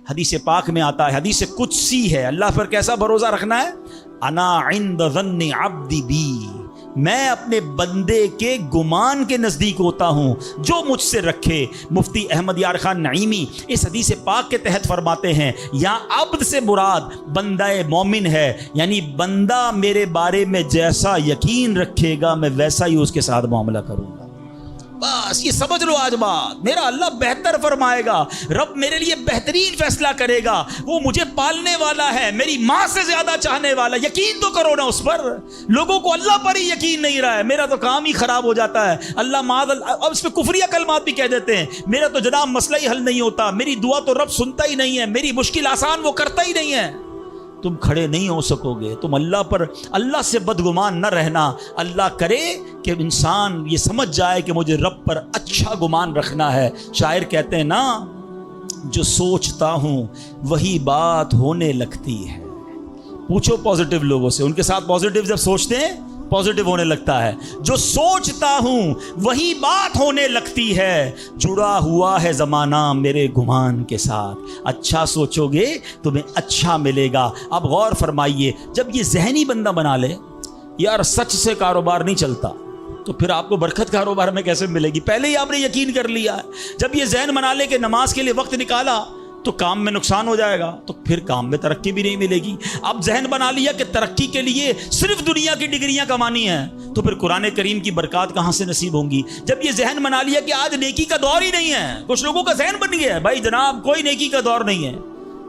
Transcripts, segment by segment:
حدیث پاک میں آتا ہے، حدیث قدسی ہے، اللہ پر کیسا بھروسہ رکھنا ہے؟ انا عند ظن عبدی بی، میں اپنے بندے کے گمان کے نزدیک ہوتا ہوں جو مجھ سے رکھے۔ مفتی احمد یار خان نعیمی اس حدیث پاک کے تحت فرماتے ہیں یہاں عبد سے مراد بندہ مومن ہے، یعنی بندہ میرے بارے میں جیسا یقین رکھے گا میں ویسا ہی اس کے ساتھ معاملہ کروں گا۔ بس یہ سمجھ لو آج بات، میرا اللہ بہتر فرمائے گا، رب میرے لیے بہترین فیصلہ کرے گا، وہ مجھے پالنے والا ہے، میری ماں سے زیادہ چاہنے والا، یقین تو کرو نا اس پر۔ لوگوں کو اللہ پر ہی یقین نہیں رہا ہے، میرا تو کام ہی خراب ہو جاتا ہے، اللہ معاذ اللہ، اب اس پہ کفریہ کلمات بھی کہہ دیتے ہیں، میرا تو جناب مسئلہ ہی حل نہیں ہوتا، میری دعا تو رب سنتا ہی نہیں ہے، میری مشکل آسان وہ کرتا ہی نہیں ہے۔ تم کھڑے نہیں ہو سکو گے، تم اللہ سے بدگمان نہ رہنا۔ اللہ کرے کہ انسان یہ سمجھ جائے کہ مجھے رب پر اچھا گمان رکھنا ہے۔ شاعر کہتے ہیں نا، جو سوچتا ہوں وہی بات ہونے لگتی ہے۔ پوچھو پازیٹیو لوگوں سے، ان کے ساتھ پازیٹیو جب سوچتے ہیں پازیٹیو ہونے لگتا ہے۔ جو سوچتا ہوں وہی بات ہونے لگتی ہے، جڑا ہوا ہے زمانہ میرے گمان کے ساتھ۔ اچھا سوچو گے تمہیں اچھا ملے گا۔ اب غور فرمائیے، جب یہ ذہنی بندہ بنا لے یار سچ سے کاروبار نہیں چلتا، تو پھر آپ کو برکت کاروبار میں کیسے ملے گی؟ پہلے ہی آپ نے یقین کر لیا ہے۔ جب یہ ذہن بنا لے کہ نماز کے لیے وقت نکالا تو کام میں نقصان ہو جائے گا، تو پھر کام میں ترقی بھی نہیں ملے گی۔ اب ذہن بنا لیا کہ ترقی کے لیے صرف دنیا کی ڈگریاں کمانی ہیں، تو پھر قرآن کریم کی برکات کہاں سے نصیب ہوں گی؟ جب یہ ذہن بنا لیا کہ آج نیکی کا دور ہی نہیں ہے، کچھ لوگوں کا ذہن بن گیا ہے بھائی جناب کوئی نیکی کا دور نہیں ہے،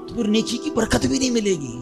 تو پھر نیکی کی برکت بھی نہیں ملے گی۔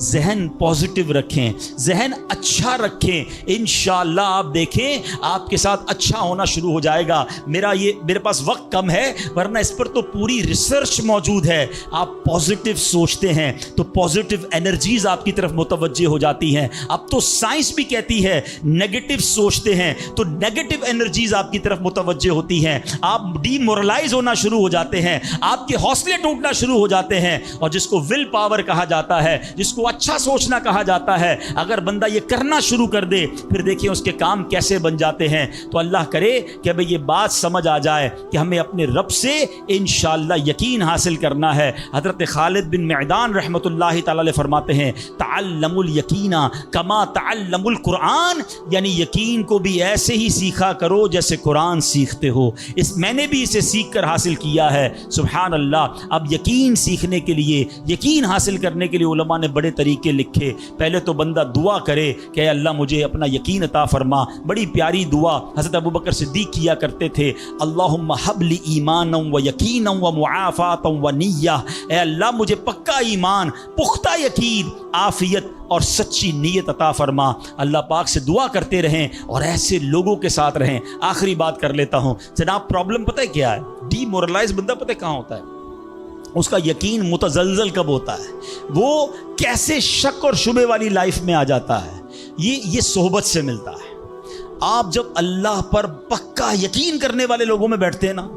ذہن پازیٹیو رکھیں، ذہن اچھا رکھیں، انشاءاللہ آپ دیکھیں آپ کے ساتھ اچھا ہونا شروع ہو جائے گا۔ میرے پاس وقت کم ہے، ورنہ اس پر تو پوری ریسرچ موجود ہے۔ آپ پازیٹیو سوچتے ہیں تو پازیٹیو انرجیز آپ کی طرف متوجہ ہو جاتی ہیں۔ اب تو سائنس بھی کہتی ہے نیگیٹو سوچتے ہیں تو نیگیٹو انرجیز آپ کی طرف متوجہ ہوتی ہیں، آپ ڈی مورلائز ہونا شروع ہو جاتے ہیں، آپ کے حوصلے ٹوٹنا شروع ہو جاتے ہیں۔ اور جس کو ول پاور کہا جاتا ہے، جس کو اچھا سوچنا کہا جاتا ہے، اگر بندہ یہ کرنا شروع کر دے پھر دیکھیں اس کے کام کیسے بن جاتے ہیں۔ تو اللہ کرے کہ ہمیں یہ بات سمجھ آ جائے کہ ہمیں اپنے رب سے انشاءاللہ یقین حاصل کرنا ہے۔ حضرت خالد بن معدان رحمۃ اللہ تعالی علیہ فرماتے ہیں تعلموا الیقین کما تعلموا القرآن، یعنی یقین کو بھی ایسے ہی سیکھا کرو جیسے قرآن سیکھتے ہو۔ میں نے بھی اسے سیکھ کر حاصل کیا ہے۔ سبحان اللہ۔ اب یقین سیکھنے کے لیے، یقین حاصل کرنے کے لیے علماء نے بڑے طریقے لکھے۔ پہلے تو بندہ دعا کرے کہ اے اللہ مجھے اپنا یقین عطا فرما۔ بڑی پیاری دعا حضرت ابوبکر صدیق کیا کرتے تھے، اللہم حب لی ایمانا و یقینا و معافاتا و نیہ، اے اللہ مجھے پکا ایمان، پختہ یقین، عافیت اور سچی نیت عطا فرما۔ اللہ پاک سے دعا کرتے رہیں اور ایسے لوگوں کے ساتھ رہیں۔ آخری بات کر لیتا ہوں جناب، پرابلم پتہ ہے کیا ہے؟ ڈی مورلائز بندہ پتہ کہاں ہوتا ہے؟ اس کا یقین متزلزل کب ہوتا ہے؟ وہ کیسے شک اور شبے والی لائف میں آ جاتا ہے؟ یہ صحبت سے ملتا ہے۔ آپ جب اللہ پر پکا یقین کرنے والے لوگوں میں بیٹھتے ہیں نا،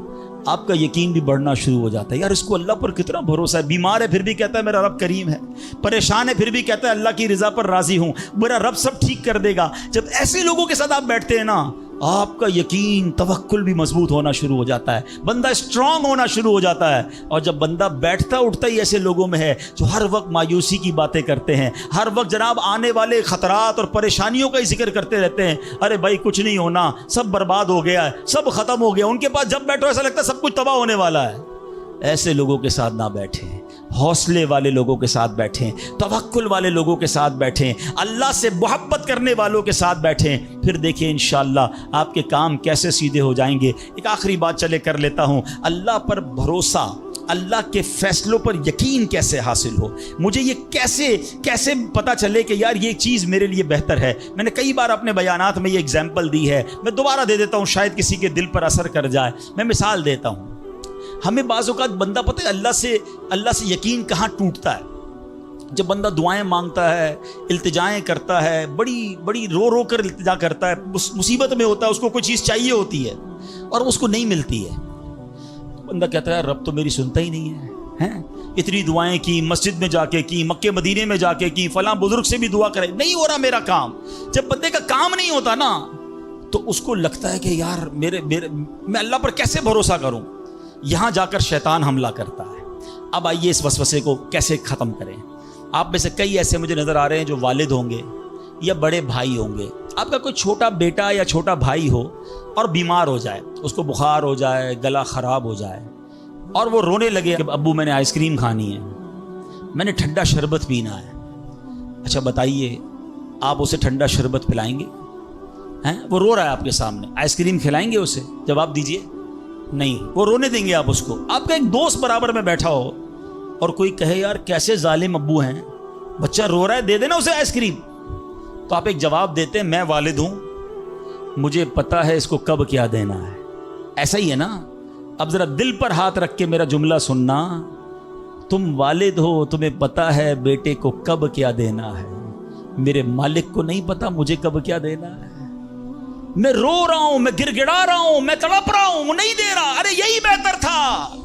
آپ کا یقین بھی بڑھنا شروع ہو جاتا ہے۔ یار اس کو اللہ پر کتنا بھروسہ ہے، بیمار ہے پھر بھی کہتا ہے میرا رب کریم ہے، پریشان ہے پھر بھی کہتا ہے اللہ کی رضا پر راضی ہوں، میرا رب سب ٹھیک کر دے گا۔ جب ایسے لوگوں کے ساتھ آپ بیٹھتے ہیں نا، آپ کا یقین توکل بھی مضبوط ہونا شروع ہو جاتا ہے، بندہ اسٹرانگ ہونا شروع ہو جاتا ہے۔ اور جب بندہ بیٹھتا اٹھتا ہی ایسے لوگوں میں ہے جو ہر وقت مایوسی کی باتیں کرتے ہیں، ہر وقت جناب آنے والے خطرات اور پریشانیوں کا ہی ذکر کرتے رہتے ہیں، ارے بھائی کچھ نہیں ہونا، سب برباد ہو گیا ہے، سب ختم ہو گیا، ان کے پاس جب بیٹھو ایسا لگتا ہے سب کچھ تباہ ہونے والا ہے۔ ایسے لوگوں کے ساتھ نہ بیٹھیں، حوصلے والے لوگوں کے ساتھ بیٹھیں، توکل والے لوگوں کے ساتھ بیٹھیں، اللہ سے محبت کرنے والوں کے ساتھ بیٹھیں، پھر دیکھیں انشاءاللہ آپ کے کام کیسے سیدھے ہو جائیں گے۔ ایک آخری بات چلے کر لیتا ہوں، اللہ پر بھروسہ، اللہ کے فیصلوں پر یقین کیسے حاصل ہو؟ مجھے یہ کیسے پتہ چلے کہ یار یہ چیز میرے لیے بہتر ہے؟ میں نے کئی بار اپنے بیانات میں یہ ایگزامپل دی ہے، میں دوبارہ دے دیتا ہوں، شاید کسی کے دل پر اثر کر جائے۔ میں مثال دیتا ہوں، ہمیں بعض اوقات بندہ پتہ ہے اللہ سے یقین کہاں ٹوٹتا ہے؟ جب بندہ دعائیں مانگتا ہے، التجائیں کرتا ہے، بڑی رو کر التجا کرتا ہے، مصیبت میں ہوتا ہے، اس کو کوئی چیز چاہیے ہوتی ہے اور اس کو نہیں ملتی ہے، تو بندہ کہتا ہے رب تو میری سنتا ہی نہیں ہے، اتنی دعائیں کی، مسجد میں جا کے کی، مکے مدینے میں جا کے کی، فلاں بزرگ سے بھی دعا کرے، نہیں ہو رہا میرا کام۔ جب بندے کا کام نہیں ہوتا نا تو اس کو لگتا ہے کہ یار میں اللہ پر کیسے بھروسہ کروں؟ یہاں جا کر شیطان حملہ کرتا ہے۔ اب آئیے اس وسوسے کو کیسے ختم کریں. آپ میں سے کئی ایسے مجھے نظر آ رہے ہیں جو والد ہوں گے یا بڑے بھائی ہوں گے. آپ کا کوئی چھوٹا بیٹا یا چھوٹا بھائی ہو اور بیمار ہو جائے, اس کو بخار ہو جائے, گلا خراب ہو جائے, اور وہ رونے لگے کہ ابو میں نے آئس کریم کھانی ہے, میں نے ٹھنڈا شربت پینا ہے. اچھا بتائیے, آپ اسے ٹھنڈا شربت پلائیں گے؟ ہیں, وہ رو رہا ہے آپ کے سامنے, آئس کریم کھلائیں گے اسے؟ جواب دیجئے نہیں. وہ رونے دیں گے آپ اس کو. آپ کا ایک دوست برابر میں بیٹھا ہو اور کوئی کہے یار کیسے ظالم ابو ہیں, بچہ رو رہا ہے, دے دینا اسے آئس کریم. تو آپ ایک جواب دیتے ہیں, میں والد ہوں, مجھے پتا ہے اس کو کب کیا دینا ہے. ایسا ہی ہے نا. اب ذرا دل پر ہاتھ رکھ کے میرا جملہ سننا, تم والد ہو, تمہیں پتا ہے بیٹے کو کب کیا دینا ہے. میرے مالک کو نہیں پتا مجھے کب کیا دینا ہے. میں رو رہا ہوں, میں گر گڑا رہا ہوں, میں تڑپ رہا ہوں, وہ نہیں دے رہا. ارے یہی بہتر تھا.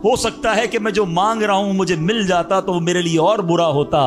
ہو سکتا ہے کہ میں جو مانگ رہا ہوں مجھے مل جاتا تو وہ میرے لیے اور برا ہوتا.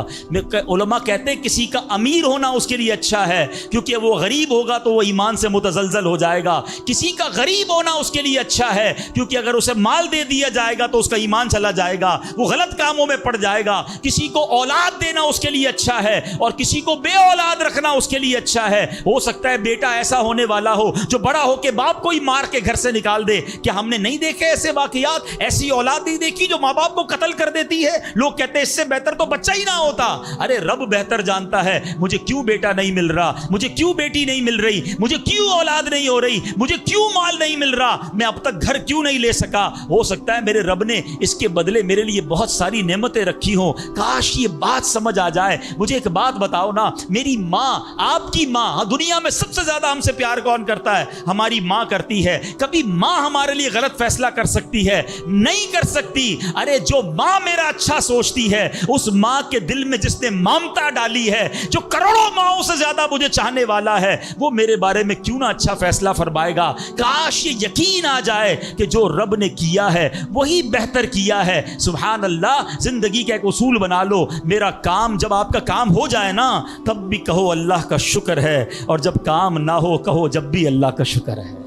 علماء کہتے ہیں کسی کا امیر ہونا اس کے لیے اچھا ہے, کیونکہ وہ غریب ہوگا تو وہ ایمان سے متزلزل ہو جائے گا. کسی کا غریب ہونا اس کے لیے اچھا ہے, کیونکہ اگر اسے مال دے دیا جائے گا تو اس کا ایمان چلا جائے گا, وہ غلط کاموں میں پڑ جائے گا. کسی کو اولاد دینا اس کے لیے اچھا ہے, اور کسی کو بے اولاد رکھنا اس کے لیے اچھا ہے. ہو سکتا ہے بیٹا ایسا ہونے والا ہو جو بڑا ہو کے باپ کو ہی مار کے گھر سے نکال دے. کیا ہم نے نہیں دیکھے ایسے واقعات؟ ایسی اولاد نہیں دیکھی جو ماں باپ کو قتل کر دیتی ہے؟ لوگ کہتے ہیں اس سے بہتر تو بچہ ہی نہ ہوتا. ارے رب بہتر جانتا ہے مجھے کیوں بیٹا نہیں مل رہا, مجھے کیوں بیٹی نہیں مل رہی, مجھے کیوں اولاد نہیں ہو رہی, مجھے کیوں مال نہیں مل رہا, میں اب تک گھر کیوں نہیں لے سکا. ہو سکتا ہے میرے رب نے اس کے بدلے میرے لیے بہت ساری نعمتیں رکھی ہوں. کاش یہ بات سمجھ آ جائے. مجھے ایک بات بتاؤ نا, میری ماں, آپ کی ماں, دنیا میں سب سے زیادہ ہم سے پیار کون کرتا ہے؟ ہماری ماں کرتی ہے. کبھی ماں ہمارے لیے غلط فیصلہ کر سکتی ہے؟ نہیں کر سکتی. ارے جو ماں میرا اچھا سوچتی ہے, اس ماں کے دل میں جس نے ممتا ڈالی ہے, جو کروڑوں ماؤں سے زیادہ مجھے چاہنے والا ہے, وہ میرے بارے میں کیوں نہ اچھا فیصلہ فرمائے گا. کاش یہ یقین آ جائے کہ جو رب نے کیا ہے وہی بہتر کیا ہے. سبحان اللہ. زندگی کا ایک اصول بنا لو, میرا کام, جب آپ کا کام ہو جائے نا تب بھی کہو اللہ کا شکر ہے, اور جب کام نہ ہو کہو جب بھی اللہ کا شکر ہے.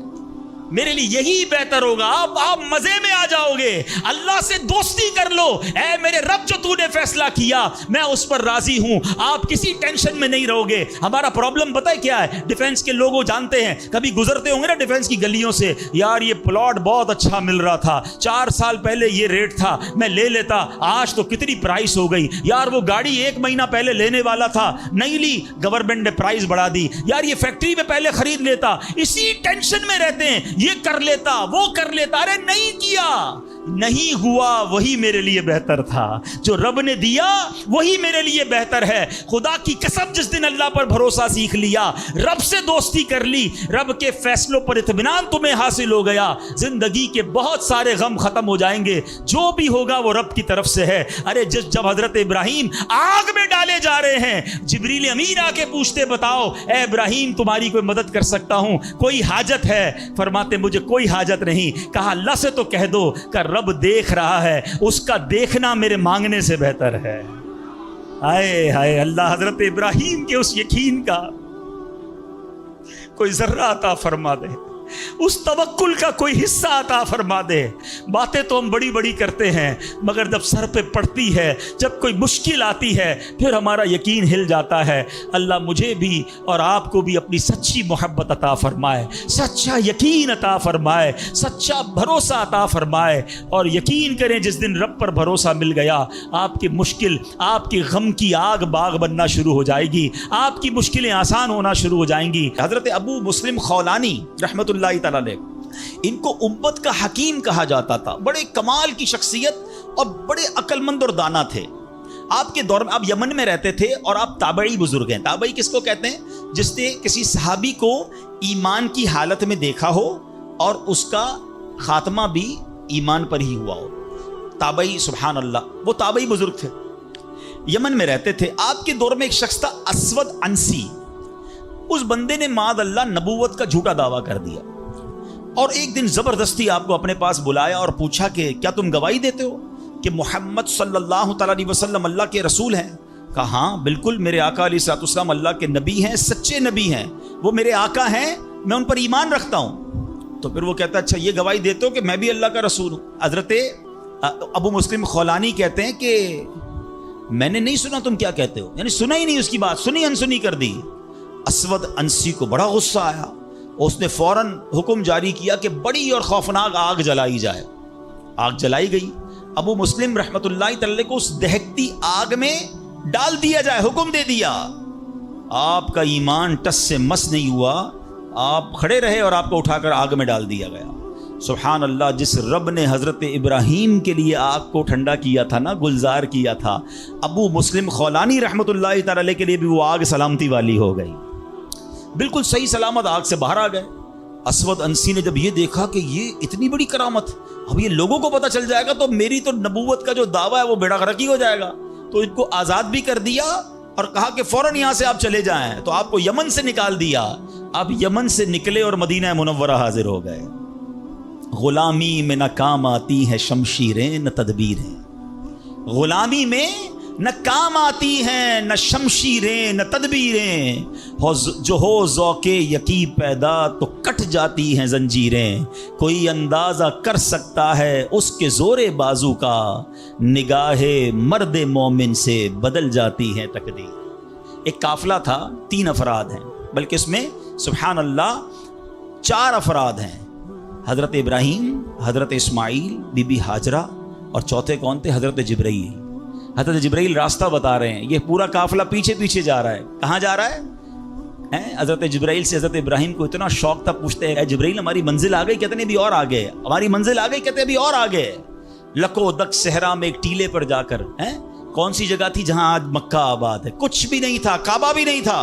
میرے لیے یہی بہتر ہوگا. آپ مزے میں آ جاؤ گے. اللہ سے دوستی کر لو. اے میرے رب, جو تو نے فیصلہ کیا میں اس پر راضی ہوں. آپ کسی ٹینشن میں نہیں رہو گے. ہمارا پرابلم پتہ ہے کیا ہے؟ ڈیفنس کے لوگ جانتے ہیں, کبھی گزرتے ہوں گے نا ڈیفنس کی گلیوں سے, یار یہ پلاٹ بہت اچھا مل رہا تھا, 4 سال پہلے یہ ریٹ تھا, میں لے لیتا, آج تو کتنی پرائس ہو گئی. یار وہ گاڑی 1 مہینہ پہلے لینے والا تھا, نہیں لی, گورنمنٹ نے پرائس بڑھا دی. یار یہ فیکٹری میں پہلے خرید لیتا. اسی ٹینشن میں رہتے ہیں, یہ کر لیتا, وہ کر لیتا. ارے نہیں کیا, نہیں ہوا, وہی میرے لیے بہتر تھا. جو رب نے دیا وہی میرے لیے بہتر ہے. خدا کی قسم, جس دن اللہ پر بھروسہ سیکھ لیا, رب سے دوستی کر لی, رب کے فیصلوں پر اطمینان تمہیں حاصل ہو گیا, زندگی کے بہت سارے غم ختم ہو جائیں گے. جو بھی ہوگا وہ رب کی طرف سے ہے. ارے جب حضرت ابراہیم آگ میں ڈالے جا رہے ہیں, جبریل امین آ کے پوچھتے, بتاؤ اے ابراہیم تمہاری کوئی مدد کر سکتا ہوں, کوئی حاجت ہے؟ فرماتے مجھے کوئی حاجت نہیں. کہا اللہ سے تو کہہ دو کہ رب دیکھ رہا ہے, اس کا دیکھنا میرے مانگنے سے بہتر ہے. ہائے ہائے اللہ, حضرت ابراہیم کے اس یقین کا کوئی ذرہ عطا فرما دے, اس توکل کا کوئی حصہ عطا فرما دے. باتیں تو ہم بڑی بڑی کرتے ہیں, مگر جب سر پہ پڑتی ہے, جب کوئی مشکل آتی ہے, پھر ہمارا یقین ہل جاتا ہے. اللہ مجھے بھی اور آپ کو بھی اپنی سچی محبت عطا فرمائے, سچا یقین عطا فرمائے, سچا بھروسہ عطا فرمائے. اور یقین کریں جس دن رب پر بھروسہ مل گیا, آپ کی مشکل, آپ کی غم کی آگ باغ بننا شروع ہو جائے گی, آپ کی مشکلیں آسان ہونا شروع ہو جائیں گی. حضرت ابو مسلم خولانی رحمۃ اللہ تعالی, ان کو امت کا حکیم کہا جاتا تھا. بڑے کمال کی شخصیت اور بڑے عقل مند اور دانا تھے. آپ کے دور میں, آپ یمن میں رہتے تھے, اور آپ تابعی بزرگ ہیں. تابعی کس کو کہتے ہیں؟ جس نے کسی صحابی کو ایمان کی حالت میں دیکھا ہو اور اس کا خاتمہ بھی ایمان پر ہی ہوا ہو. تابعی, سبحان اللہ, وہ تابعی بزرگ تھے, یمن میں رہتے تھے. آپ کے دور میں ایک شخص تھا اسود انسی. اس بندے نے معاذ اللہ نبوت کا جھوٹا دعویٰ کر دیا, اور ایک دن زبردستی آپ کو اپنے پاس بلایا اور پوچھا کہ کیا تم گواہی دیتے ہو کہ محمد صلی اللہ تعالیٰ علیہ وسلم اللہ کے رسول ہیں؟ کہا ہاں بالکل, میرے آقا علیہ الصلوۃ والسلام اللہ کے نبی ہیں, سچے نبی ہیں, وہ میرے آقا ہیں, میں ان پر ایمان رکھتا ہوں. تو پھر وہ کہتا ہے اچھا یہ گواہی دیتے ہو کہ میں بھی اللہ کا رسول ہوں؟ حضرت ابو مسلم خولانی کہتے ہیں کہ میں نے نہیں سنا تم کیا کہتے ہو، یعنی سنا ہی نہیں اس کی بات، سنی انسنی کر دی۔ اسود انسی کو بڑا غصہ آیا، اس نے فوراً حکم جاری کیا کہ بڑی اور خوفناک آگ جلائی جائے۔ آگ جلائی گئی، ابو مسلم رحمت اللہ تعالی کو اس دہکتی آگ میں ڈال دیا جائے، حکم دے دیا۔ آپ کا ایمان ٹس سے مس نہیں ہوا، آپ کھڑے رہے اور آپ کو اٹھا کر آگ میں ڈال دیا گیا۔ سبحان اللہ، جس رب نے حضرت ابراہیم کے لیے آگ کو ٹھنڈا کیا تھا نا، گلزار کیا تھا، ابو مسلم خولانی رحمت اللہ تعالی کے لیے بھی وہ آگ سلامتی والی ہو گئی، بالکل صحیح سلامت آگ سے باہر آ گئے۔ اسود انسی نے جب یہ دیکھا کہ یہ اتنی بڑی کرامت، اب یہ لوگوں کو پتہ چل جائے گا تو میری تو نبوت کا جو دعویٰ ہے وہ بیڑا غرقی ہو جائے گا، تو ان کو آزاد بھی کر دیا اور کہا کہ فوراً یہاں سے آپ چلے جائیں۔ تو آپ کو یمن سے نکال دیا، آپ یمن سے نکلے اور مدینہ منورہ حاضر ہو گئے۔ غلامی میں نہ کام آتی ہیں شمشیریں نہ تدبیریں، غلامی میں نہ کام آتی ہیں نہ شمشیریں نہ تدبیریں، جو ہو ذوق یقین پیدا تو کٹ جاتی ہیں زنجیریں، کوئی اندازہ کر سکتا ہے اس کے زور بازو کا، نگاہ مرد مومن سے بدل جاتی ہے تقدیر۔ ایک قافلہ تھا، 3 افراد ہیں، بلکہ اس میں سبحان اللہ 4 افراد ہیں، حضرت ابراہیم، حضرت اسماعیل، بی بی ہاجرہ، اور چوتھے کون تھے؟ حضرت جبرائیل۔ حضرت جبرائیل راستہ بتا رہے ہیں، یہ پورا قافلہ پیچھے پیچھے جا رہا ہے۔ کہاں جا رہا ہے؟ حضرت جبرائیل سے حضرت ابراہیم کو اتنا شوق تھا، پوچھتے ہیں اے جبرائیل ہماری منزل آ گئی؟ کہتے ہیں بھی اور آگے، ہماری منزل آ گئی، کہتے ہیں بھی اور آگے۔ لکو دک صحرا میں ایک ٹیلے پر جا کر، کون سی جگہ تھی جہاں آج مکہ آباد ہے؟ کچھ بھی نہیں تھا، کعبہ بھی نہیں تھا،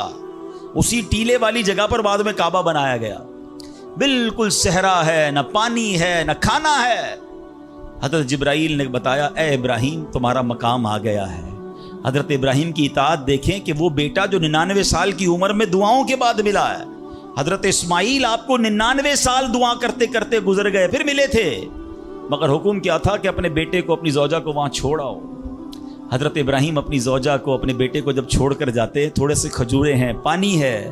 اسی ٹیلے والی جگہ پر بعد میں کعبہ بنایا گیا۔ بالکل صحرا ہے، نہ پانی ہے نہ کھانا ہے۔ حضرت جبرائیل نے بتایا اے ابراہیم تمہارا مقام آ گیا ہے۔ حضرت ابراہیم کی اطاعت دیکھیں کہ وہ بیٹا جو 99 سال کی عمر میں دعاؤں کے بعد ملا ہے، حضرت اسماعیل آپ کو 99 سال دعا کرتے کرتے گزر گئے، پھر ملے تھے، مگر حکم کیا تھا کہ اپنے بیٹے کو، اپنی زوجہ کو وہاں چھوڑ آؤ۔ حضرت ابراہیم اپنی زوجہ کو، اپنے بیٹے کو جب چھوڑ کر جاتے، تھوڑے سے کھجورے ہیں، پانی ہے،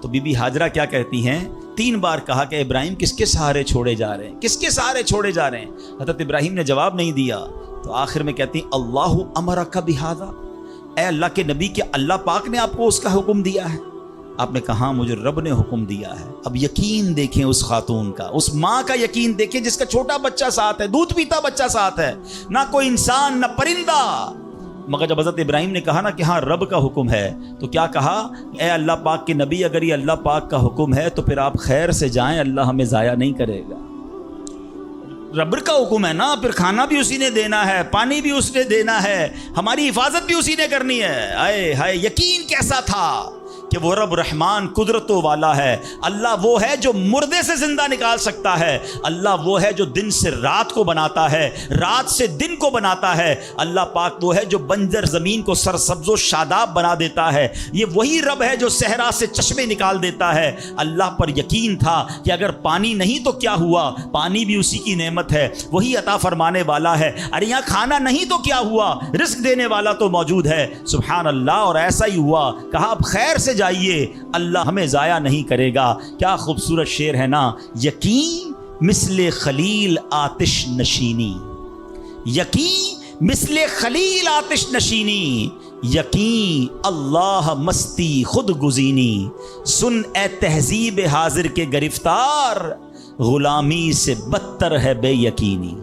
تو بی بی ہاجرہ کیا کہتی ہیں؟ 3 بار کہا کہ ابراہیم کس کے سہارے چھوڑے جا رہے ہیں، کس کے سہارے چھوڑے جا رہے ہیں؟ حضرت ابراہیم نے جواب نہیں دیا، تو آخر میں کہتی ہیں اللہ امرک بہذا، اے اللہ کے نبی، کہ اللہ پاک نے آپ کو اس کا حکم دیا ہے؟ آپ نے کہا مجھے رب نے حکم دیا ہے۔ اب یقین دیکھیں اس خاتون کا، اس ماں کا یقین دیکھیں جس کا چھوٹا بچہ ساتھ ہے، دودھ پیتا بچہ ساتھ ہے، نہ کوئی انسان نہ پرندہ۔ مگر جب حضرت ابراہیم نے کہا نا کہ ہاں رب کا حکم ہے، تو کیا کہا؟ اے اللہ پاک کے نبی، اگر یہ اللہ پاک کا حکم ہے تو پھر آپ خیر سے جائیں، اللہ ہمیں ضائع نہیں کرے گا۔ رب کا حکم ہے نا، پھر کھانا بھی اسی نے دینا ہے، پانی بھی اس نے دینا ہے، ہماری حفاظت بھی اسی نے کرنی ہے۔ آئے ہائے، یقین کیسا تھا کہ وہ رب رحمان قدرتوں والا ہے۔ اللہ وہ ہے جو مردے سے زندہ نکال سکتا ہے، اللہ وہ ہے جو دن سے رات کو بناتا ہے، رات سے دن کو بناتا ہے، اللہ پاک وہ ہے جو بنجر زمین کو سرسبز و شاداب بنا دیتا ہے، یہ وہی رب ہے جو صحرا سے چشمے نکال دیتا ہے۔ اللہ پر یقین تھا کہ اگر پانی نہیں تو کیا ہوا، پانی بھی اسی کی نعمت ہے، وہی عطا فرمانے والا ہے۔ ارے یہاں کھانا نہیں تو کیا ہوا، رزق دینے والا تو موجود ہے، سبحان اللہ۔ اور ایسا ہی ہوا، کہا اب خیر سے جائیے، اللہ ہمیں ضائع نہیں کرے گا۔ کیا خوبصورت شعر ہے نا، یقین مثل خلیل آتش نشینی، یقین مثل خلیل آتش نشینی، یقین اللہ مستی خود گزینی، سن اے تہذیب حاضر کے گرفتار، غلامی سے بدتر ہے بے یقینی۔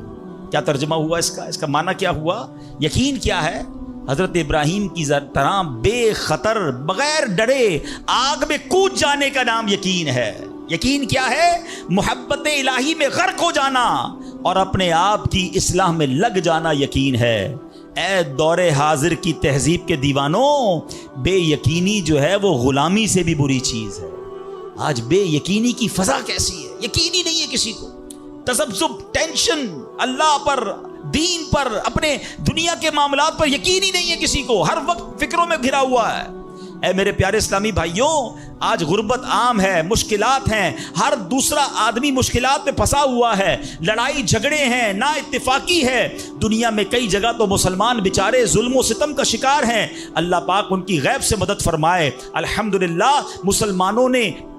کیا ترجمہ ہوا اس کا؟ اس کا معنی کیا ہوا؟ یقین کیا ہے؟ حضرت ابراہیم کی طرح بے خطر، بغیر ڈرے آگ میں کود جانے کا نام یقین ہے۔ یقین کیا ہے؟ محبت الہی میں غرق ہو جانا اور اپنے آپ کی اصلاح میں لگ جانا یقین ہے۔ اے دور حاضر کی تہذیب کے دیوانوں، بے یقینی جو ہے وہ غلامی سے بھی بری چیز ہے۔ آج بے یقینی کی فضا کیسی ہے، یقین ہی نہیں ہے کسی کو، تذبذب، ٹینشن، اللہ پر، دین پر، اپنے دنیا کے معاملات پر یقین ہی نہیں ہے کسی کو، ہر وقت فکروں میں گھرا ہوا ہے۔ اے میرے پیارے اسلامی بھائیوں، آج غربت عام ہے، مشکلات ہیں، ہر دوسرا آدمی مشکلات میں پھنسا ہوا ہے، لڑائی جھگڑے ہیں، نا اتفاقی ہے، دنیا میں کئی جگہ تو مسلمان بیچارے ظلم و ستم کا شکار ہیں۔ اللہ پاک ان کی غیب سے مدد فرمائے۔ الحمدللہ مسلمانوں نے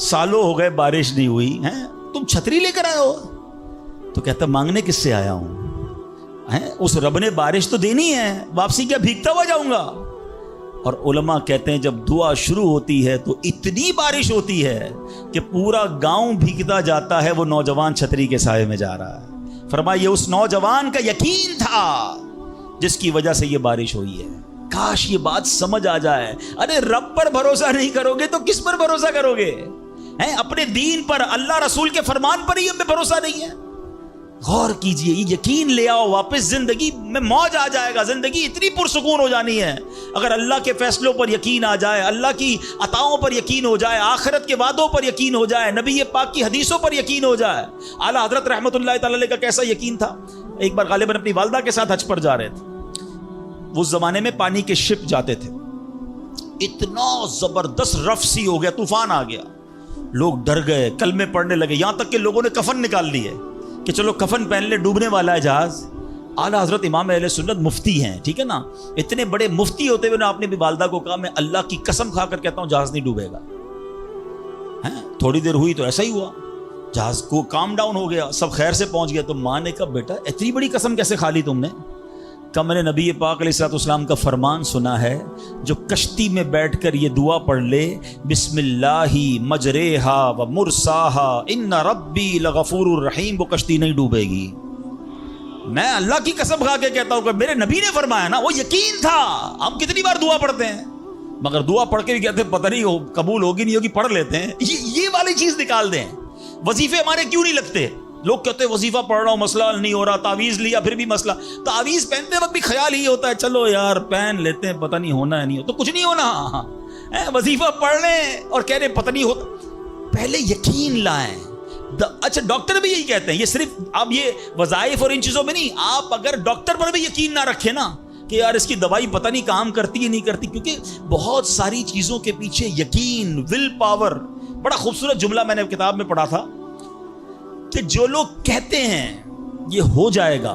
سالوں ہو گئے بارش نہیں ہوئی ہیں، تم چھتری لے کر آئے ہو؟ تو کہتا مانگنے کس سے آیا ہوں؟ اس رب نے بارش تو دینی ہے، واپسی کیا بھیگتا ہوا جاؤں گا؟ اور علماء کہتے ہیں جب دعا شروع ہوتی ہے تو اتنی بارش ہوتی ہے کہ پورا گاؤں بھیگتا جاتا ہے، وہ نوجوان چھتری کے سائے میں جا رہا ہے۔ فرمایا یہ اس نوجوان کا یقین تھا جس کی وجہ سے یہ بارش ہوئی ہے۔ کاش یہ بات سمجھ آ جائے۔ ارے رب پر بھروسہ نہیں کرو گے تو کس پر بھروسہ کرو گے؟ اپنے دین پر، اللہ رسول کے فرمان پر ہی ہمیں بھروسہ نہیں ہے۔ غور کیجئے، یہ یقین لے آؤ واپس، زندگی میں موج آ جائے گا، زندگی اتنی پرسکون ہو جانی ہے اگر اللہ کے فیصلوں پر یقین آ جائے، اللہ کی عطاؤں پر یقین ہو جائے، آخرت کے وعدوں پر یقین ہو جائے، نبی پاک کی حدیثوں پر یقین ہو جائے۔ اعلیٰ حضرت رحمۃ اللہ تعالی علیہ کا کیسا یقین تھا؟ ایک بار غالباً اپنی والدہ کے ساتھ حج پر جا رہے تھے۔ اس زمانے میں پانی کے شپ جاتے تھے، اتنا زبردست رف سی ہو گیا، طوفان آ گیا، لوگ ڈر گئے، کلمے پڑھنے لگے، یہاں تک کہ لوگوں نے کفن نکال لیے کہ چلو کفن پہن لے، ڈوبنے والا ہے جہاز۔ اعلیٰ حضرت امام اہل سنت مفتی ہیں، ٹھیک ہے نا، اتنے بڑے مفتی ہوتے ہوئے آپ نے بھی والدہ کو کہا میں اللہ کی قسم کھا کر کہتا ہوں جہاز نہیں ڈوبے گا۔ تھوڑی دیر ہوئی تو ایسا ہی ہوا، جہاز کو کام ڈاؤن ہو گیا، سب خیر سے پہنچ گیا۔ تو ماں نے کہا بیٹا اتنی بڑی قسم کیسے کھا لی تم نے؟ کہ میں نے نبی پاک علیہ الصلوۃ والسلام کا فرمان سنا ہے، جو کشتی میں بیٹھ کر یہ دعا پڑھ لے، بسم اللہ مجریہا و مرساہا ان ربی لغفور الرحیم، وہ کشتی نہیں ڈوبے گی۔ میں اللہ کی قسم کھا کے کہتا ہوں کہ میرے نبی نے فرمایا نا، وہ یقین تھا۔ ہم کتنی بار دعا پڑھتے ہیں مگر دعا پڑھ کے بھی کہتے ہیں پتہ نہیں قبول ہوگی نہیں ہوگی، پڑھ لیتے ہیں۔ یہ والی چیز نکال دیں۔ وظیفے ہمارے کیوں نہیں لگتے؟ لوگ کہتے ہیں وظیفہ پڑھ رہا ہوں مسئلہ نہیں ہو رہا، تعویذ لیا پھر بھی مسئلہ۔ تعویذ پہنتے وقت بھی خیال ہی ہوتا ہے چلو یار پہن لیتے ہیں، پتہ نہیں ہونا ہے نہیں ہو تو کچھ نہیں ہونا۔ وظیفہ پڑھ لیں اور کہہ رہے پتہ نہیں ہوتا۔ پہلے یقین لائیں۔ اچھا ڈاکٹر بھی یہی کہتے ہیں، یہ صرف اب یہ وظائف اور ان چیزوں میں نہیں، آپ اگر ڈاکٹر پر بھی یقین نہ رکھیں نا کہ یار اس کی دوائی پتہ نہیں کام کرتی ہے نہیں کرتی، کیونکہ بہت ساری چیزوں کے پیچھے یقین، ول پاور۔ بڑا خوبصورت جملہ میں نے کتاب میں پڑھا تھا کہ جو لوگ کہتے ہیں یہ ہو جائے گا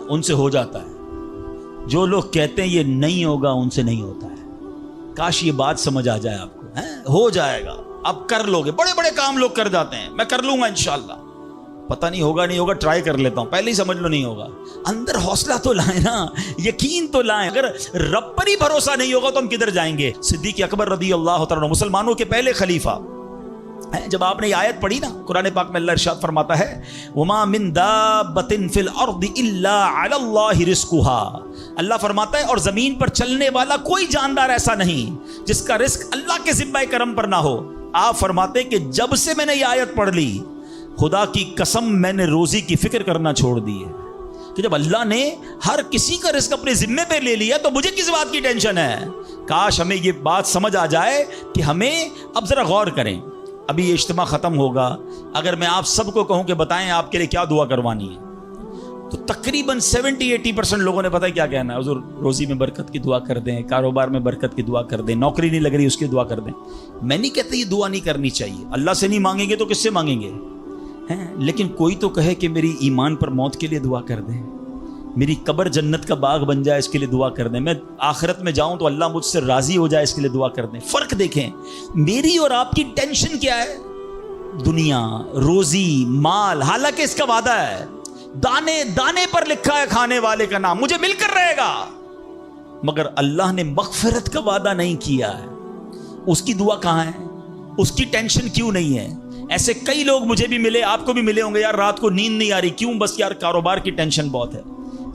ان سے ہو جاتا ہے، جو لوگ کہتے ہیں یہ نہیں ہوگا ان سے نہیں ہوتا ہے۔ کاش یہ بات سمجھ آ جائے آپ کو، ہو جائے گا، اب کر لو گے۔ بڑے بڑے کام لوگ کر جاتے ہیں، میں کر لوں گا انشاءاللہ، پتہ نہیں ہوگا نہیں ہوگا، ٹرائی کر لیتا ہوں، پہلے ہی سمجھ لو نہیں ہوگا۔ اندر حوصلہ تو لائیں نا، یقین تو لائیں۔ اگر رب پر ہی بھروسہ نہیں ہوگا تو ہم کدھر جائیں گے؟ صدیق اکبر رضی اللہ تعالیٰ عنہ، مسلمانوں کے پہلے خلیفہ، جب آپ نے یہ آیت پڑھی نا قرآن پاک میں، اللہ ارشاد فرماتا ہے وما من دابۃ فی الارض الا علی اللہ رزقها، اللہ فرماتا ہے اور زمین پر چلنے والا کوئی جاندار ایسا نہیں جس کا رزق اللہ کے ذمہ کرم پر نہ ہو۔ آپ فرماتے کہ جب سے میں نے یہ آیت پڑھ لی، خدا کی قسم میں نے روزی کی فکر کرنا چھوڑ دی ہے، کہ جب اللہ نے ہر کسی کا رزق اپنے ذمے پہ لے لیا تو مجھے کس بات کی ٹینشن ہے؟ کاش ہمیں یہ بات سمجھ آ جائے کہ ہمیں اب ذرا غور کریں۔ ابھی یہ اجتماع ختم ہوگا، اگر میں آپ سب کو کہوں کہ بتائیں آپ کے لیے کیا دعا کروانی ہے، تو تقریباً 70-80% لوگوں نے پتہ کیا کہنا ہے؟ حضور روزی میں برکت کی دعا کر دیں، کاروبار میں برکت کی دعا کر دیں، نوکری نہیں لگ رہی اس کی دعا کر دیں۔ میں نہیں کہتا یہ دعا نہیں کرنی چاہیے، اللہ سے نہیں مانگیں گے تو کس سے مانگیں گے؟ لیکن کوئی تو کہے کہ میری ایمان پر موت کے لیے دعا کر دیں، میری قبر جنت کا باغ بن جائے اس کے لیے دعا کر دیں، میں آخرت میں جاؤں تو اللہ مجھ سے راضی ہو جائے اس کے لیے دعا کر دیں۔ فرق دیکھیں، میری اور آپ کی ٹینشن کیا ہے؟ دنیا، روزی، مال، حالانکہ اس کا وعدہ ہے، دانے دانے پر لکھا ہے کھانے والے کا نام، مجھے مل کر رہے گا، مگر اللہ نے مغفرت کا وعدہ نہیں کیا ہے۔ اس کی دعا کہاں ہے؟ اس کی ٹینشن کیوں نہیں ہے؟ ایسے کئی لوگ مجھے بھی ملے، آپ کو بھی ملے ہوں گے، یار رات کو نیند نہیں آ رہی، کیوں؟ بس یار کاروبار کی ٹینشن بہت ہے۔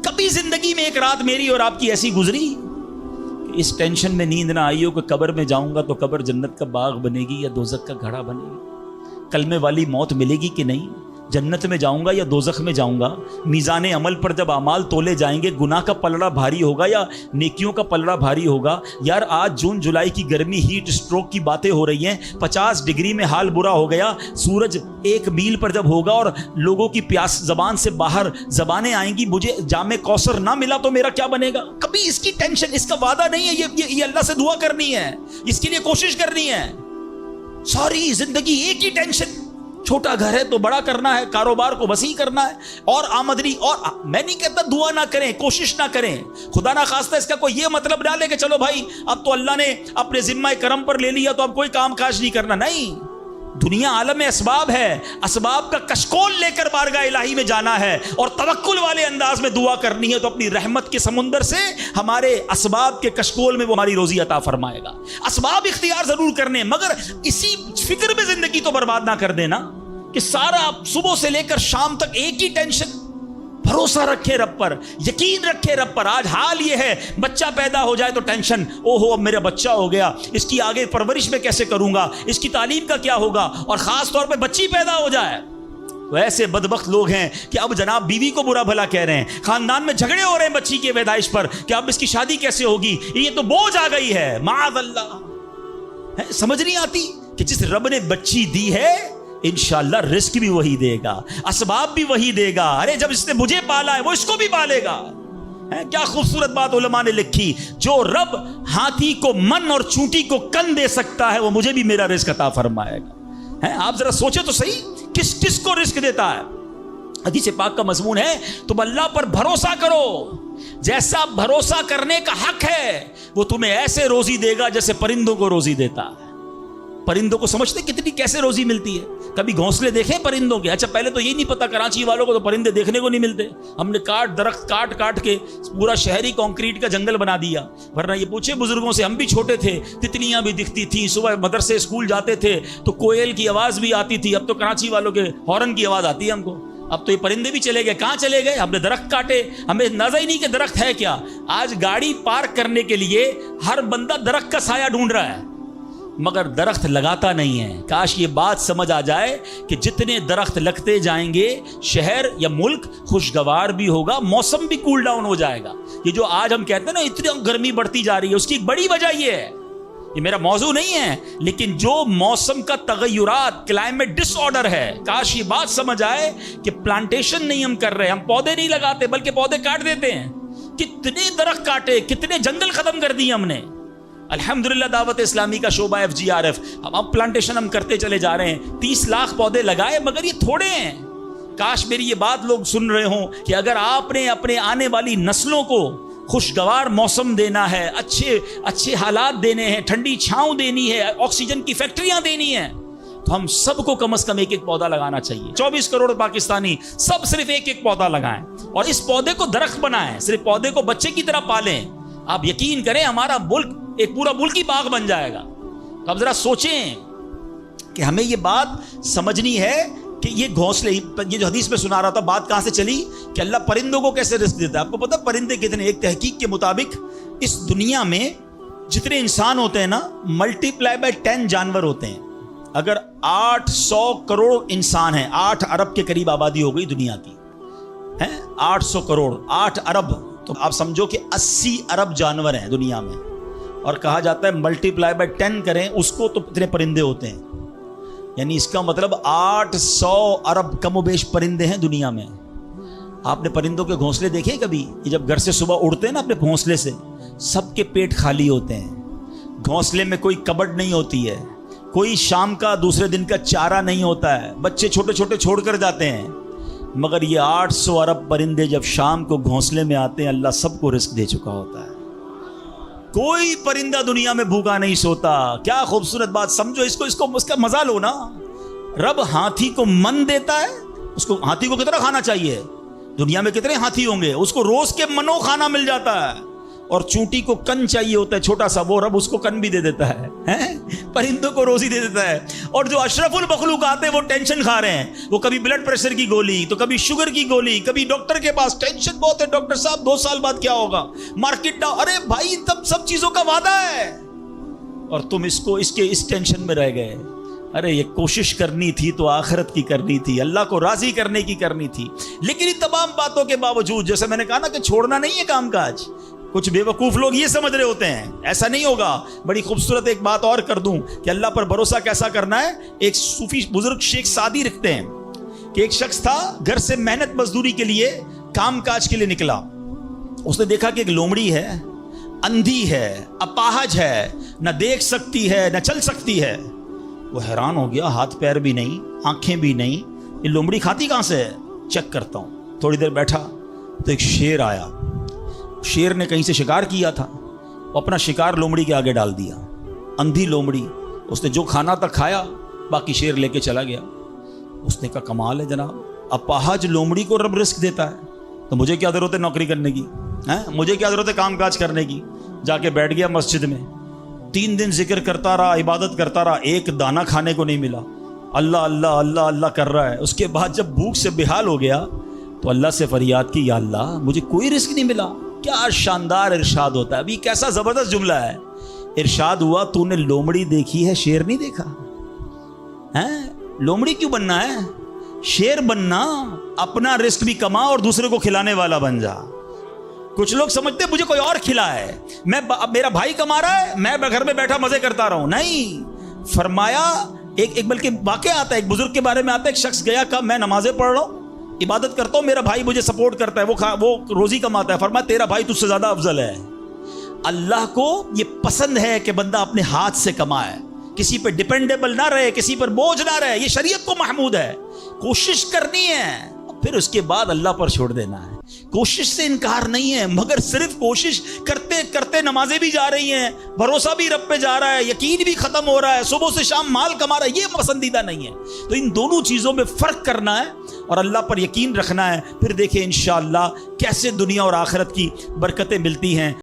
کبھی زندگی میں ایک رات میری اور آپ کی ایسی گزری کہ اس ٹینشن میں نیند نہ آئی ہو کہ قبر میں جاؤں گا تو قبر جنت کا باغ بنے گی یا دوزخ کا گھڑا بنے گی؟ کلمے والی موت ملے گی کہ نہیں؟ جنت میں جاؤں گا یا دوزخ میں جاؤں گا؟ میزان عمل پر جب اعمال تولے جائیں گے، گناہ کا پلڑا بھاری ہوگا یا نیکیوں کا پلڑا بھاری ہوگا؟ یار آج جون جولائی کی گرمی، ہیٹ اسٹروک کی باتیں ہو رہی ہیں، 50 ڈگری میں حال برا ہو گیا، سورج 1 میل پر جب ہوگا اور لوگوں کی پیاس زبان سے باہر زبانیں آئیں گی، مجھے جام کوثر نہ ملا تو میرا کیا بنے گا؟ کبھی اس کی ٹینشن، اس کا وعدہ نہیں ہے، یہ اللہ سے دعا کرنی ہے، اس کے لیے کوشش کرنی ہے۔ ساری زندگی ایک ہی ٹینشن، چھوٹا گھر ہے تو بڑا کرنا ہے، کاروبار کو وسیع کرنا ہے، اور آمدنی. اور میں نہیں کہتا دعا نہ کریں، کوشش نہ کریں، خدا نہ خواستہ اس کا کوئی یہ مطلب نہ لے کہ چلو بھائی اب تو اللہ نے اپنے ذمہ کرم پر لے لیا تو اب کوئی کام کاج نہیں کرنا. نہیں، دنیا عالم اسباب ہے، اسباب کا کشکول لے کر بارگاہ الہی میں جانا ہے اور توکل والے انداز میں دعا کرنی ہے، تو اپنی رحمت کے سمندر سے ہمارے اسباب کے کشکول میں وہ ہماری روزی عطا فرمائے گا. اسباب اختیار ضرور کرنے، مگر اسی فکر میں زندگی تو برباد نہ کر دینا کہ سارا صبح سے لے کر شام تک ایک ہی ٹینشن. بھروسہ رکھے رب پر، یقین رکھے رب پر. آج حال یہ ہے بچہ پیدا ہو جائے تو ٹینشن، او ہو اب میرا بچہ ہو گیا، اس کی آگے پرورش میں کیسے کروں گا، اس کی تعلیم کا کیا ہوگا، اور خاص طور پہ بچی پیدا ہو جائے. تو ایسے بدبخت لوگ ہیں کہ اب جناب بیوی کو برا بھلا کہہ رہے ہیں، خاندان میں جھگڑے ہو رہے ہیں بچی کی پیدائش پر کہ اب اس کی شادی کیسے ہوگی، یہ تو بوجھ آ گئی ہے. معاذ اللہ. سمجھ نہیں آتی کہ جس رب نے بچی دی ہے انشاءاللہ رزق بھی وہی دے گا، اسباب بھی وہی دے گا. ارے جب اس نے مجھے پالا ہے وہ اس کو بھی پالے گا. کیا خوبصورت بات علماء نے لکھی، جو رب ہاتھی کو من اور چونٹی کو کن دے سکتا ہے وہ مجھے بھی میرا رزق عطا فرمائے گا. آپ ذرا سوچے تو صحیح، کس کس کو رزق دیتا ہے. حدیث پاک کا مضمون ہے تم اللہ پر بھروسہ کرو، جیسا بھروسہ کرنے کا حق ہے وہ تمہیں ایسے روزی دے گا جیسے پرندوں کو روزی دیتا ہے. پرندوں کو سمجھتے کتنی کیسے روزی ملتی ہے؟ کبھی گھونسلے دیکھیں پرندوں کے؟ اچھا پہلے تو یہ نہیں پتا، کراچی والوں کو تو پرندے دیکھنے کو نہیں ملتے. ہم نے درخت کاٹ کے پورا شہری کنکریٹ کا جنگل بنا دیا. ورنہ یہ پوچھے بزرگوں سے، ہم بھی چھوٹے تھے تتلیاں بھی دکھتی تھیں، صبح مدرسے اسکول جاتے تھے تو کوئل کی آواز بھی آتی تھی. اب تو کراچی والوں کے ہارن کی آواز آتی ہے ہم کو. اب تو یہ پرندے بھی چلے گئے. کہاں چلے گئے؟ ہم نے درخت کاٹے، ہمیں نظر ہی نہیں کہ درخت ہے کیا. آج گاڑی پارک کرنے کے لیے ہر بندہ درخت کا سایہ ڈھونڈ رہا ہے مگر درخت لگاتا نہیں ہے. کاش یہ بات سمجھ آ جائے کہ جتنے درخت لگتے جائیں گے شہر یا ملک خوشگوار بھی ہوگا، موسم بھی کول ڈاؤن ہو جائے گا. یہ جو آج ہم کہتے ہیں نا اتنی گرمی بڑھتی جا رہی ہے، اس کی ایک بڑی وجہ یہ ہے، یہ میرا موضوع نہیں ہے، لیکن جو موسم کا تغیرات، کلائمیٹ ڈس آرڈر ہے. کاش یہ بات سمجھ آئے کہ پلانٹیشن نہیں ہم کر رہے، ہم پودے نہیں لگاتے بلکہ پودے کاٹ دیتے ہیں. کتنے درخت کاٹے، کتنے جنگل ختم کر دیے ہم نے. الحمدللہ دعوت اسلامی کا شعبہ FGRF، اب پلانٹیشن ہم کرتے چلے جا رہے ہیں. 30 لاکھ پودے لگائے مگر یہ تھوڑے ہیں. کاش میری یہ بات لوگ سن رہے ہوں کہ اگر آپ نے اپنے آنے والی نسلوں کو خوشگوار موسم دینا ہے، اچھے حالات دینے ہیں، ٹھنڈی چھاؤں دینی ہے، آکسیجن کی فیکٹریاں دینی ہیں، تو ہم سب کو کم از کم ایک پودا لگانا چاہیے. 24 کروڑ پاکستانی سب صرف ایک پودا لگائیں اور اس پودے کو درخت بنائیں. صرف پودے کو بچے کی طرح پالیں. آپ یقین کریں ہمارا ملک ایک پورا ملکی باغ بن جائے گا. تو اب ذرا سوچیں کہ ہمیں یہ بات سمجھنی ہے کہ یہ گھونسلے، یہ جو حدیث میں سنا رہا تھا بات کہاں سے چلی کہ اللہ پرندوں کو کیسے رزق دیتا ہے. آپ کو پتا پرندے کتنے؟ ایک تحقیق کے مطابق اس دنیا میں جتنے انسان ہوتے ہیں نا ملٹی پلائی بائی 10 جانور ہوتے ہیں. اگر 800 کروڑ انسان ہیں، 8 ارب کے قریب آبادی ہو گئی دنیا کی، 800 کروڑ 8 ارب، تو آپ سمجھو کہ 80 ارب جانور ہیں دنیا میں. اور کہا جاتا ہے ملٹی پلائی بائی 10 کریں اس کو تو اتنے پرندے ہوتے ہیں. یعنی اس کا مطلب 800 ارب کم و بیش پرندے ہیں دنیا میں. آپ نے پرندوں کے گھونسلے دیکھے کبھی؟ یہ جب گھر سے صبح اڑتے ہیں نا اپنے گھونسلے سے، سب کے پیٹ خالی ہوتے ہیں. گھونسلے میں کوئی کبڈ نہیں ہوتی ہے، کوئی شام کا دوسرے دن کا چارہ نہیں ہوتا ہے، بچے چھوٹے چھوٹے چھوڑ کر جاتے ہیں. مگر یہ 800 ارب پرندے جب شام کو گھونسلے میں آتے ہیں اللہ سب کو رزق دے چکا ہوتا ہے. کوئی پرندہ دنیا میں بھوکا نہیں سوتا. کیا خوبصورت بات. سمجھو اس کا مزہ لو نا. رب ہاتھی کو من دیتا ہے، اس کو ہاتھی کو کتنا کھانا چاہیے؟ دنیا میں کتنے ہاتھی ہوں گے، اس کو روز کے منو کھانا مل جاتا ہے. اور چونٹی کو کن چاہیے ہوتا ہے چھوٹا سا، وہ رب اس کو کن بھی دے دیتا ہے، پرندوں کو روزی دے دیتا ہے. اور جو اشرف المخلوقات ہیں وہ ٹینشن کھا رہے ہیں، وہ کبھی بلڈ پریشر کی گولی تو کبھی شوگر کی گولی، کبھی ڈاکٹر کے پاس ٹینشن بہت ہے، ڈاکٹر صاحب 2 سال بعد کیا ہوگا، مارکیٹ ڈاؤن. ارے بھائی تب سب چیزوں کا وعدہ ہے اور تم اس ٹینشن میں رہ گئے. ارے یہ کوشش کرنی تھی تو آخرت کی کرنی تھی، اللہ کو راضی کرنے کی کرنی تھی. لیکن ان تمام باتوں کے باوجود جیسے میں نے کہا نا کہ چھوڑنا نہیں ہے کام کاج. کچھ بے وقوف لوگ یہ سمجھ رہے ہوتے ہیں ایسا نہیں ہوگا. بڑی خوبصورت ایک بات اور کر دوں کہ اللہ پر بھروسہ کیسا کرنا ہے. ایک صوفی بزرگ شیخ سعدی لکھتے ہیں کہ ایک شخص تھا گھر سے محنت مزدوری کے لیے کام کاج کے لیے نکلا. اس نے دیکھا کہ ایک لومڑی ہے، اندھی ہے، اپاہج ہے، نہ دیکھ سکتی ہے نہ چل سکتی ہے. وہ حیران ہو گیا, ہاتھ پیر بھی نہیں, آنکھیں بھی نہیں, یہ لومڑی کھاتی کہاں سے ہے, چیک کرتا ہوں. تھوڑی دیر بیٹھا تو ایک شیر آیا. شیر نے کہیں سے شکار کیا تھا, وہ اپنا شکار لومڑی کے آگے ڈال دیا. اندھی لومڑی, اس نے جو کھانا تھا کھایا, باقی شیر لے کے چلا گیا. اس نے کہا کمال ہے جناب, اپاہج لومڑی کو رب رزق دیتا ہے تو مجھے کیا ضرورت ہے نوکری کرنے کی, مجھے کیا ضرورت ہے کام کاج کرنے کی. جا کے بیٹھ گیا مسجد میں, 3 دن ذکر کرتا رہا, عبادت کرتا رہا, ایک دانہ کھانے کو نہیں ملا. اللہ اللہ اللہ اللہ کر رہا ہے. اس کے بعد جب بھوک سے بحال ہو گیا تو اللہ سے فریاد کی, یا اللہ مجھے کوئی رزق نہیں ملا. کیا شاندار ارشاد ہوتا ہے. ابھی کیسا زبردست جملہ ہے. ارشاد ہوا تو نے لومڑی دیکھی ہے, شیر نہیں دیکھا. لومڑی کیوں بننا ہے, شیر بننا, اپنا رزق بھی کما اور دوسرے کو کھلانے والا بن جا. کچھ لوگ سمجھتے مجھے کوئی اور کھلا ہے, میرا بھائی کما رہا ہے, میں گھر میں بیٹھا مزے کرتا رہا ہوں. نہیں, فرمایا ایک بلکہ واقعہ آتا ہے, ایک بزرگ کے بارے میں آتا ہے. ایک شخص گیا, کہا میں نمازیں پڑھ رہا ہوں, عبادت کرتا ہوں, میرا بھائی مجھے سپورٹ کرتا ہے, وہ روزی کماتا ہے. فرمایا تیرا بھائی تجھ سے زیادہ افضل ہے. اللہ کو یہ پسند ہے کہ بندہ اپنے ہاتھ سے کمائے, کسی پہ ڈیپینڈیبل نہ رہے, کسی پر بوجھ نہ رہے. یہ شریعت کو محمود ہے. کوشش کرنی ہے, پھر اس کے بعد اللہ پر چھوڑ دینا ہے. کوشش سے انکار نہیں ہے, مگر صرف کوشش کرتے کرتے نمازیں بھی جا رہی ہیں, بھروسہ بھی رب پہ جا رہا ہے, یقین بھی ختم ہو رہا ہے, صبح سے شام مال کما رہا ہے, یہ پسندیدہ نہیں ہے. تو ان دونوں چیزوں میں فرق کرنا ہے اور اللہ پر یقین رکھنا ہے. پھر دیکھیں انشاءاللہ کیسے دنیا اور آخرت کی برکتیں ملتی ہیں.